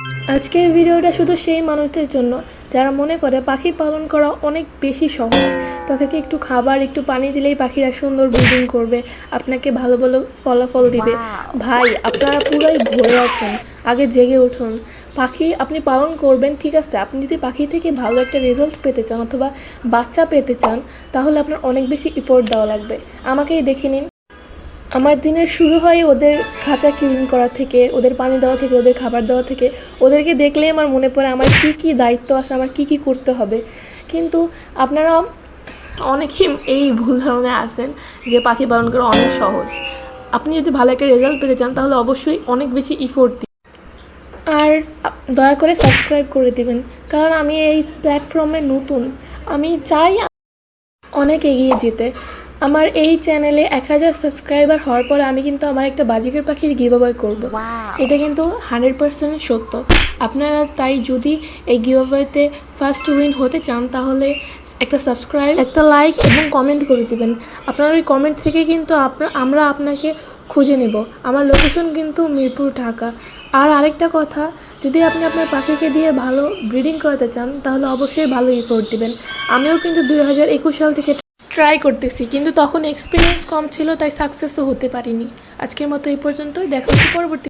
আজকের ভিডিওটা শুধু সেই মানুষদের জন্য যারা মনে করে পাখি পালন করা অনেক বেশি সহজ। পাখিকে একটু খাবার একটু পানি দিলেই পাখিরা সুন্দর ব্রিডিং করবে, আপনাকে ভালো ভালো ফলাফল দিবে। ভাই, আপনারা পুরাই ঘুরে আছেন, আগে জেগে উঠুন। পাখি আপনি পালন করবেন ঠিক আছে, আপনি যদি পাখি থেকে ভালো একটা রেজাল্ট পেতে চান অথবা বাচ্চা পেতে চান তাহলে আপনার অনেক বেশি এফোর্ট দেওয়া লাগবে। আমাকেই দেখে নিন, আমার দিনের শুরু হয় ওদের খাঁচা ক্লিন করা থেকে, ওদের পানি দেওয়া থেকে, ওদের খাবার দেওয়া থেকে। ওদেরকে দেখলেই আমার মনে পড়ে আমার কী কী দায়িত্ব আছে, আমার কী কী করতে হবে। কিন্তু আপনারা অনেকেই এই ভুল ধারণায় আছেন যে পাখি পালন করা অনেক সহজ। আপনি যদি ভালো একটা রেজাল্ট পেতে চান তাহলে অবশ্যই অনেক বেশি ইফোর্ট দিন। আর দয়া করে সাবস্ক্রাইব করে দিবেন, কারণ আমি এই প্ল্যাটফর্মে নতুন। আমি চাই অনেক এগিয়ে যেতে। আমার এই চ্যানেলে 1000 সাবস্ক্রাইবার হওয়ার পরে আমি কিন্তু আমার একটা বাজিকার পাখির গিভঅ্যাওয়ে করব। এটা কিন্তু 100% সত্য। আপনারা তাই যদি এই গিভঅ্যাওয়েতে ফার্স্ট উইন হতে চান তাহলে একটা সাবস্ক্রাইব, একটা লাইক এবং কমেন্ট করে দিবেন। আপনার ওই কমেন্ট থেকে কিন্তু আমরা আপনাকে খুঁজে নেব। আমার লোকেশন কিন্তু মিরপুর, ঢাকা। আর আরেকটা কথা, যদি আপনি আপনার পাখিকে দিয়ে ভালো ব্রিডিং করাতে চান তাহলে অবশ্যই ভালো এফোর্ট দিবেন। আমিও কিন্তু 2021 সাল থেকে ট্রাই করতেছি, কিন্তু তখন এক্সপিরিয়েন্স কম ছিল, তাই সাকসেসও হতে পারিনি। আজকের মতো এই পর্যন্তই, দেখা হচ্ছে পরবর্তী।